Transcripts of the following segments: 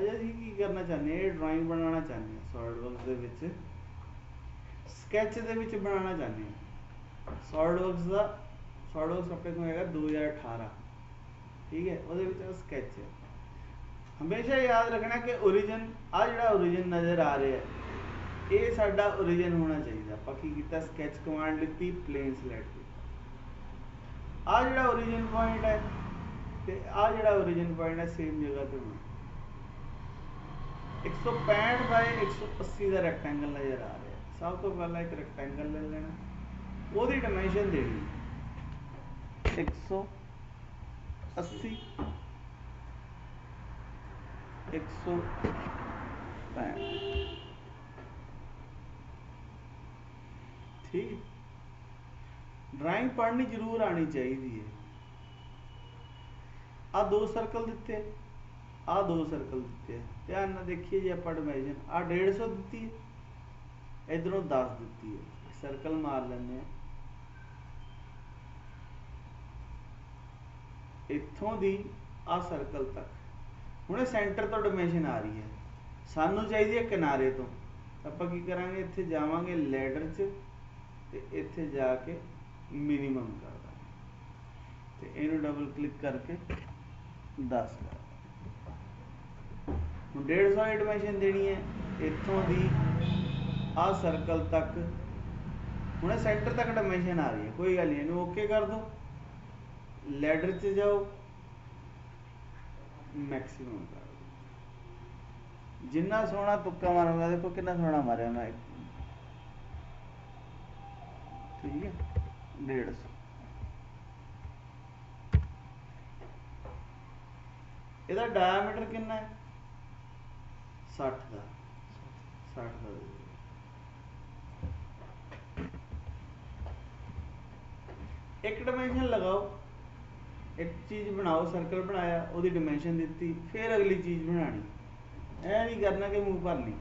अजे असीं की करना चाहते हैं, ड्राइंग बनाना चाहते हैं सॉलिडवर्क्स दे विच, स्कैच दे विच बनाना चाहते हैं। सॉलिडवर्क्स का सॉलिडवर्क्स अपने को हैगा 2018, ठीक है, वो स्कैच है। हमेशा याद रखना कि ओरिजिन आ जिहड़ा ओरिजिन नज़र आ रहा है ये साडा ओरिजिन होना चाहिए। आपां की कीता, स्कैच कमांड लिती, प्लेन सिलेक्ट किया। आ जिहड़ा ओरिजिन पॉइंट है ते आ जिहड़ा ओरिजिन पॉइंट है सेम जगह पे होना। 165 बाय 180 का रैक्टेंगल नज़र आ रहा है। सब तो पहला एक रैक्टेंगल ले लेना, वो डायमेंशन देनी 180 165, ठीक। ड्राइंग पढ़नी जरूर आनी चाहिए है। आ 2 सर्कल दिते, आ 2 सर्कल दिते, ध्यान ना देखिए जी। आप डायमेंशन आ 150 दी है, इधरों 10 दी है, सर्कल मार लें इत्थों दी आ सर्कल तक। हुणे सेंटर तो डायमेंशन आ रही है, सानू चाहिए किनारे तो आप की करांगे, इत्थे जावांगे लैडर च ते इत्थे जाके मिनीमम कर देंगे ते इनू डबल क्लिक करके 10 कर। 150 की डायमेंशन देनी है इत्थों दी आ सर्कल तक। हुणे सेंटर तक डायमेंशन आ रही है, कोई गल नहीं, इनू ओके कर दो, लैडर च जाओ, मैक्सिमम कर दो। जिन्ना सोहना तुक्का मारूंगा, देखो कितना सोहना मारिया मैं, ठीक है, 150। ਇਹਦਾ डायमीटर कितना है 60 का, 60 का एक डायमेंशन लगाओ, एक चीज़ बनाओ, सर्कल बनाया, वो डायमेंशन दी, फिर अगली चीज़ बनानी। ऐ नहीं करना कि मुँह भर ली।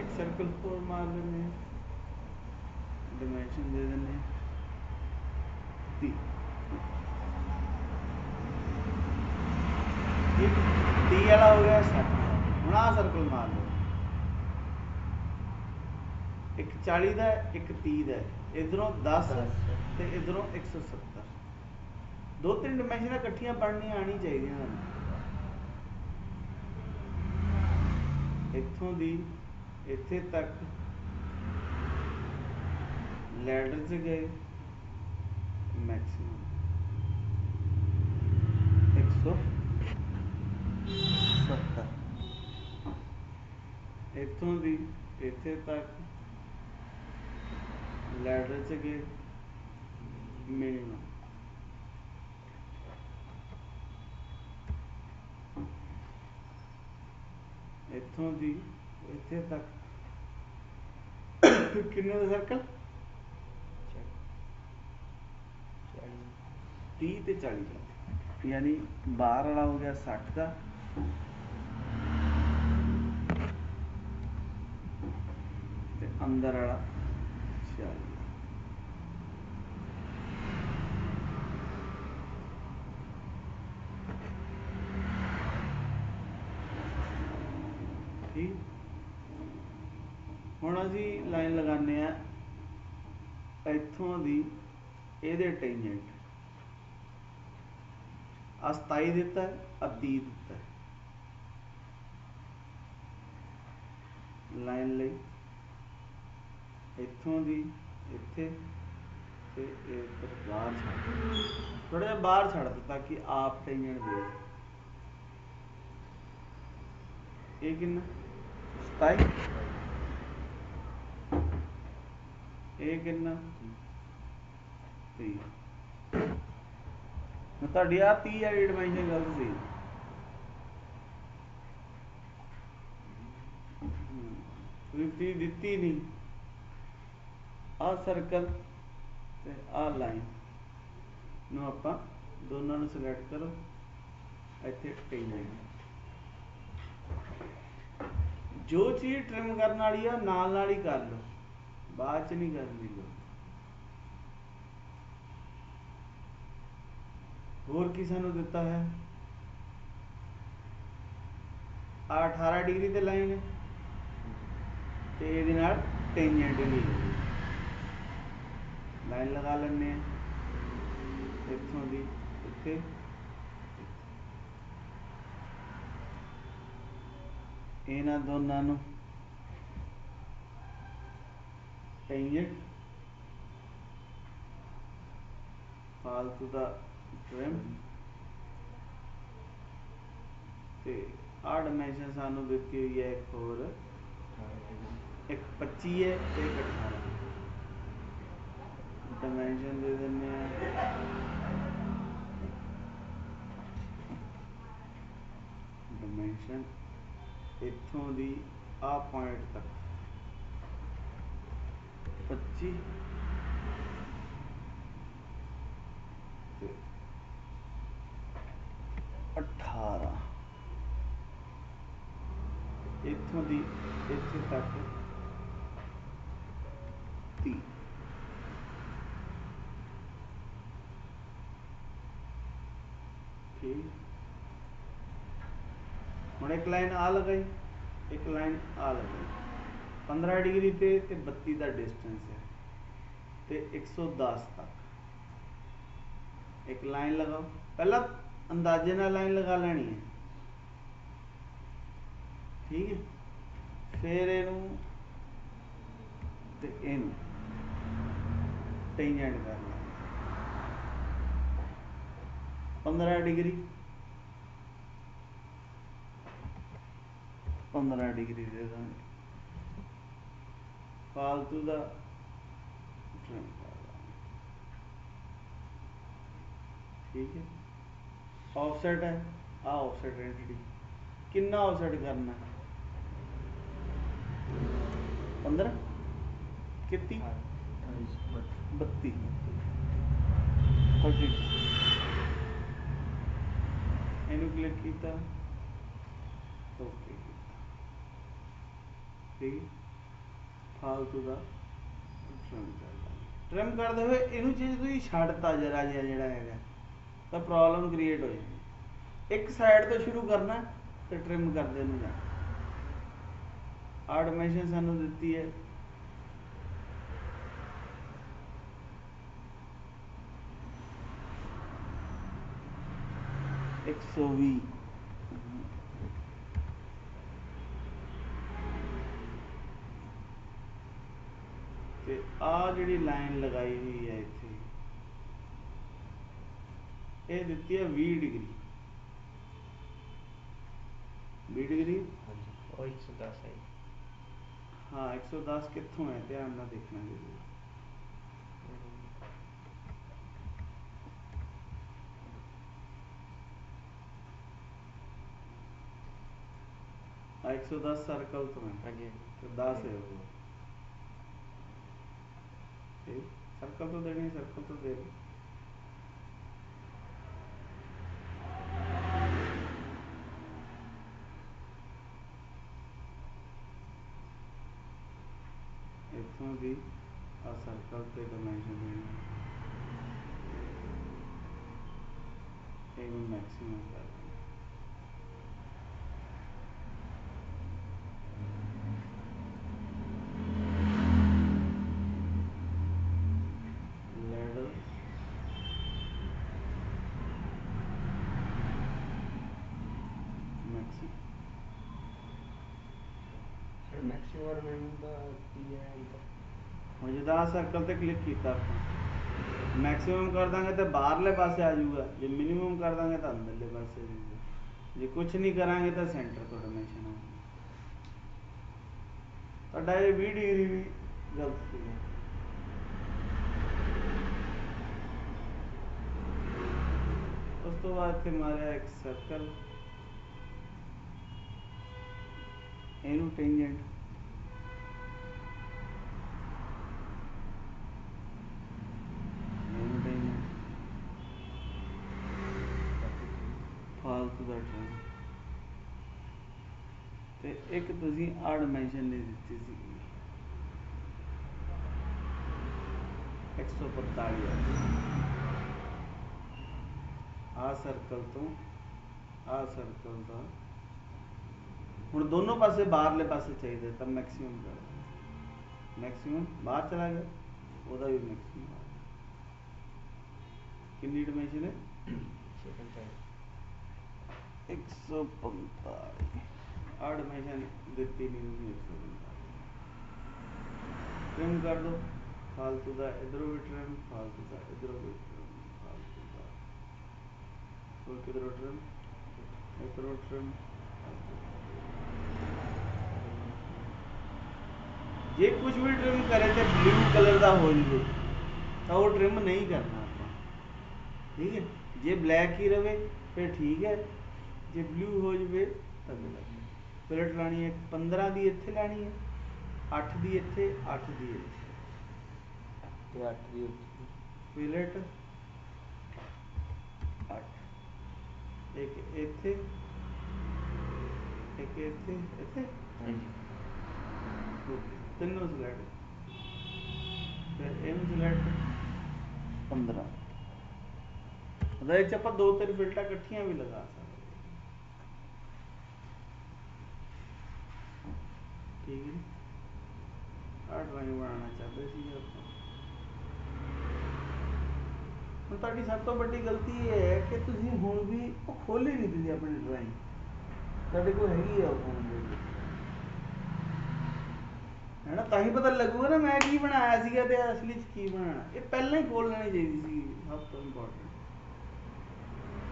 एक सर्कल और मार लेने, डायमेंशन दे देने 30 वाला हो गया 60। हुण आ सर्कल मार लो, एक 40 का, एक 30 का, इधरों 10 ते इधरों 170। 2-3 डायमेंशन इकट्ठियां पढ़नियां आनी चाहिए। इत्थों दी इत्थे तक लैडर च गए, मैक्सिमम 170। इत्थों दी इत्थे तक लैडर च गए, मिनिमम। इत्थों दी इत्थे तक किन्ने दा सर्कल 30 ते 40 का, यानी बाहर वाला हो गया 60 का, ते अंदर वाला 40। ठीक। हुण असीं लाइन लगाने इत्थों दी इहदे टेंजेंट आ 27 दिता है, आ 30 दिता है। लाइन लई इत्थों दी इत्थे ते इधर बाहर छड्ड, थोड़ा जिहा बाहर छड्ड दो ताकि आप टेंजेंट दे। ये किन्ना 27, ये किन्ना 30। ਤੁਹਾਡੀ ਆ 30 ਵਾਲੀ ਡਾਇਮੈਂਸ਼ਨ ਗਲਤ ਸੀ। ਤੁਸੀਂ 30 ਦਿੱਤੀ ਨਹੀਂ। ਆ ਸਰਕਲ ਤੇ ਆ ਲਾਈਨ ਨੂੰ ਆਪਾਂ ਦੋਨਾਂ ਨੂੰ ਸਿਲੈਕਟ ਕਰੋ, ਇੱਥੇ टेंजेंट। जो चीज़ ट्रिम करने वाली है नाल ही कर लो, बाद च नहीं करनी लो। होर की सानू दिता है ਆ 18 ਡਿਗਰੀ ਤੇ ਲਾਈਨ ਹੈ ਤੇ ਇਹਦੇ ਨਾਲ ਟੈਂਜੈਂਟ ਨਹੀਂ ਲਾਈਨ ਲਗਾ ਲੈਂਦੇ ਆ ਇੱਥੋਂ ਦੀ ਇੱਥੇ ਇਹਨਾਂ ਦੋਨਾਂ ਨੂੰ ਟੈਂਜੈਂਟ ਫਾਲਤੂ ਦਾ ਟ੍ਰਿਮ ਤੇ ਆ ਡਾਇਮੈਂਸ਼ਨ ਸਾਨੂੰ ਦਿੱਤੀ ਹੋਈ ਹੈ ਇੱਕ ਹੋਰ एक 25 है एक 18 डायमेंशन दे देने डायमेंशन इत्थों दी आ पॉइंट तक 25 ते 18 इत्थों दी इत्थे तक 30 ठीक ਹੁਣ एक लाइन आ लगाई एक लाइन आ लगाई 15 डिग्री पे ते 32 का डिस्टेंस है ते 110 तक एक लाइन लगाओ पहला अंदाजे ना लाइन लगा लेनी है ठीक है फिर इनू ते इनू टेंजेंट कर ला 15 डिग्री 15 डिग्री दे देंगे फालतू का ठीक है ऑफसेट है आ ऑफसेट एंटिटी कितना ऑफसेट करना 15 कितनी 32 30 इनू क्लिक किया ओके ठीक फालतू का ट्रिम करते हुए इनू चीज़ तुम छड्डता जरा जिहा जिहड़ा हैगा तो प्रॉब्लम क्रिएट हो जाएगी एक साइड तो शुरू करना तो ट्रिम करते नहीं जाना आ डायमेंशन सानू दिती है 120 ਤੇ ਆ ਜਿਹੜੀ ਲਾਈਨ ਲਗਾਈ ਹੋਈ ਹੈ ਇੱਥੇ ਇਹ ਦਿੱਤੀ ਹੈ 20 डिग्री 20 डिग्री और 110 है हाँ 110 कितों है ध्यान ਨਾਲ देखना जरूर हाँ 110 सर्कल तो है तो 10 है वो सर्कल तो देनी सर्कल तो दे इतों भी आ सर्कल पे डायमेंशन देना मैक्सिमम कर ਹੁਣ ਜਿੱਦਾਂ ਸਰਕਲ ਤੇ ਕਲਿੱਕ ਕੀਤਾ ਆਪਾਂ ਮੈਕਸਿਮਮ ਕਰ ਦਾਂਗੇ ਤੇ ਬਾਹਰਲੇ ਪਾਸੇ ਆ ਜਾਊਗਾ ਜੇ ਮਿਨੀਮਮ ਕਰ ਦਾਂਗੇ ਤਾਂ ਅੰਦਰਲੇ ਪਾਸੇ ਆ ਜਾਊਗਾ ਜੇ ਕੁਝ ਨਹੀਂ ਕਰਾਂਗੇ ਤਾਂ ਸੈਂਟਰ ਤੋਂ ਡਾਇਮੈਂਸ਼ਨ ਆਊਗਾ ਤੁਹਾਡਾ ਇਹ 20 ਡਿਗਰੀ ਵੀ ਗਲਤ ਸੀਗਾ ਉਸ ਤੋਂ ਬਾਅਦ ਇੱਥੇ ਮਾਰਿਆ ਇੱਕ ਸਰਕਲ ਇਹਨੂੰ ਟੈਂਜੈਂਟ फालतू का ट्रेन ते एक तुसी आ डायमेंशन नहीं दी सी 145 आ सर्कल तो आ सर्कल का ਹੁਣ ਦੋनों पासे बाहरले पासे चाहिए तब मैक्सिमम कर दो। मैक्सिमम बाहर चला गया, ਉਹਦਾ ਵੀ मैक्सिमम आ गया। कितनी डिमेंशन है? 145। 8 डिमेंशन ਦਿੱਤੀ नहीं उसने 145। ट्रिम कर दो फालतू का इधरों भी ट्रिम, फालतू का इधरों भी ट्रिम, फालतू का और किधरों ट्रिम, इधरों ट्रिम। जे कुछ भी ट्रिम करे तो ब्लू कलर का हो जाए तो वो ट्रिम नहीं करना ਆਪਾਂ, ठीक है। जे ब्लैक ही रहे फिर ठीक है, जे ब्लू हो जाए तो गलत है। फिलट लानी है 15 की इत्थे लानी है, 8 की इत्थे, 8 की इत्थे ਤੇ 8 ਦੀ ਉੱਤੇ फिलट 8 एक इत्थे, एक इत्थे इत्थे ਹਾਂਜੀ तीनों सिलेक्ट, फिर इन सिलेक्ट 15 ਆਪਾਂ ਦੋ ਤਿੰਨ ਫਿਲਟਾਂ ਇਕੱਠੀਆਂ ਵੀ ਲਗਾ ਸਕਦੇ, ਠੀਕ ਹੈ। ਆਹ ਡਰਾਇੰਗ ਬਣਾਉਣਾ ਚਾਹੁੰਦੇ ਸੀ ਆਪਾਂ। ਹੁਣ ਤੁਹਾਡੀ ਸਭ ਤੋਂ ਵੱਡੀ ਗਲਤੀ ਇਹ ਹੈ ਕਿ ਤੁਸੀਂ ਹੁਣ ਵੀ ਉਹ ਖੋਲ੍ਹ ਹੀ ਨਹੀਂ ਦਿੰਦੇ ਆਪਣੀ ਡਰਾਇੰਗ, ਤੁਹਾਡੇ ਕੋਲ ਹੈਗੀ ਆ ਉਹ ਫੋਨ ਦੇ ਵਿੱਚ, ਹੈ ਨਾ। ਤਾਂ ਹੀ ਪਤਾ ਲੱਗੂਗਾ ਨਾ ਮੈਂ ਕੀ ਬਣਾਇਆ ਸੀਗਾ ਤੇ ਅਸਲੀ 'ਚ ਕੀ ਬਣਾਉਣਾ। ਇਹ ਪਹਿਲਾਂ ਹੀ ਖੋਲ੍ਹ ਲੈਣੀ ਚਾਹੀਦੀ ਸੀ, ਸਭ ਤੋਂ ਇੰਪੋਰਟੈਂਟ।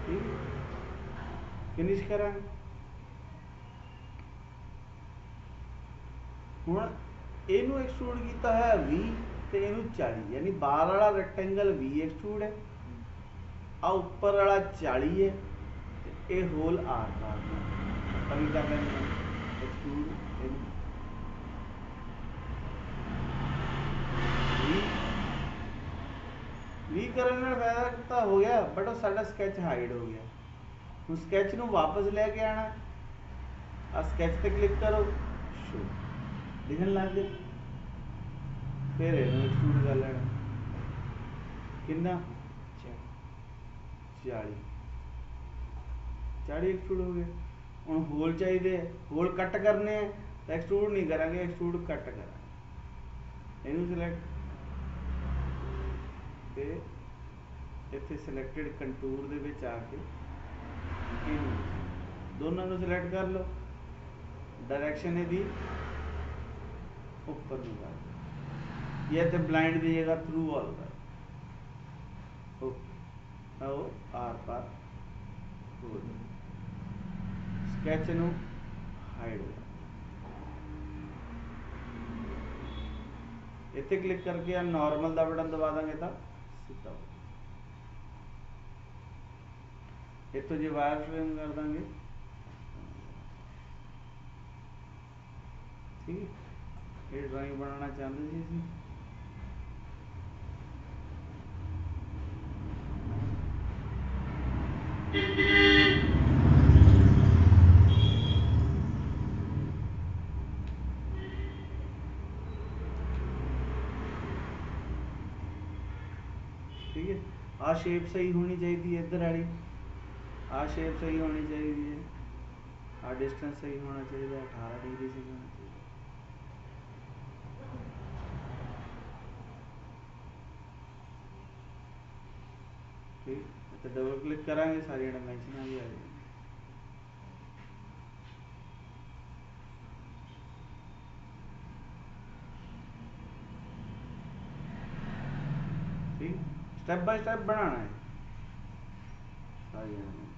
ਠੀਕ ਹੈ, ਫਿਨਿਸ਼ ਕਰਾਂਗੇ ਹੁਣ। ਇਹਨੂੰ ਐਕਸਟਰੂਡ ਕੀਤਾ ਹੈ 20 ਤੇ ਇਹਨੂੰ 40, ਯਾਨੀ ਬਾਹਰ ਵਾਲਾ ਰੈਕਟੈਂਗਲ 20 ਐਕਸਟਰੂਡ ਹੈ, ਆ ਉੱਪਰ ਵਾਲਾ 40 ਹੈ ਤੇ ਇਹ ਹੋਲ ਆਰ ਪਾਰ ਆਪਾਂ ਵੀ ਕਰ ਲੈਂਦੇ ਹਾਂ ਐਕਸਟਰੂਡ ਇਹਨੂੰ 20 ਕਰਨ ਨਾਲ ਫਾਇਦਾ ਤਾਂ ਹੋ ਗਿਆ, ਬਟ ਉਹ ਸਾਡਾ ਸਕੈਚ ਹਾਈਡ ਹੋ ਗਿਆ। ਹੁਣ ਸਕੈਚ ਨੂੰ ਵਾਪਸ ਲੈ ਕੇ ਆਣਾ, ਆ ਸਕੈਚ ਤੇ ਕਲਿੱਕ ਕਰੋ, ਸ਼ੋ ਦਿਖਣ ਲੱਗ ਗਿਆ। ਫਿਰ ਇਹਨੂੰ ਐਕਸਟਰੂਡ ਕਰ ਲੈਣਾ, ਕਿੰਨਾ 40 ਐਕਸਟਰੂਡ ਹੋ ਗਏ। ਹੁਣ ਹੋਲ ਚਾਹੀਦੇ ਹੈ, ਹੋਲ ਕੱਟ ਕਰਨੇ ਹੈ ਤਾਂ ਐਕਸਟਰੂਡ ਨਹੀਂ ਕਰਾਂਗੇ, ਐਕਸਟਰੂਡ ਕੱਟ ਕਰਾਂਗੇ। ਇਹਨੂੰ ਸਿਲੈਕਟ ਤੇ ਇੱਥੇ ਸਿਲੈਕਟਡ ਕੰਟੂਰ ਦੇ ਵਿੱਚ ਆ ਕੇ ਇਹਨੂੰ ਦੋਨਾਂ ਨੂੰ ਸਿਲੈਕਟ ਕਰ ਲਓ, डायरेक्शन ਇਹਦੀ ਉੱਪਰ ਨੂੰ ਕਰ ਦਿਓ, ਇਹ ਤੇ ਬਲਾਈਂਡ ਦੀ ਜਗ੍ਹਾ ਥਰੂ ਆਲ ਕਰ। ਓਕੇ, ਆਓ ਆਰ ਪਾਰ ਹੋ ਜਾਓ। ਸਕੈਚ ਨੂੰ ਹਾਈਡ ਇੱਥੇ ਕਲਿੱਕ ਕਰਕੇ ਆ ਨਾਰਮਲ ਦਾ ਬਟਨ ਦਬਾ ਦਾਂਗੇ ਤਾਂ ਸਿੱਧਾ ਹੋ ਜਾਊ। ਇੱਥੋਂ ਜੇ ਵਾਇਰ ਫਰੇਮ ਕਰ ਦਾਂਗੇ, ਠੀਕ ਹੈ। ਇਹ ਡਰਾਇੰਗ ਬਣਾਉਣਾ ਚਾਹੁੰਦੇ ਸੀ ਅਸੀਂ, ठीक है। आ शेप सही होनी चाहिए इधर वाली, आ शेप सही होनी चाहिए, आ डिस्टेंस सही होना चाहिए, 18 डिग्री सही होना चाहिए। ठीक, तो डबल क्लिक करांगे सारी डायमेंशन भी आ जाएगी। ठीक, स्टेप बाय स्टेप बनाना है सारी डायमेंशन।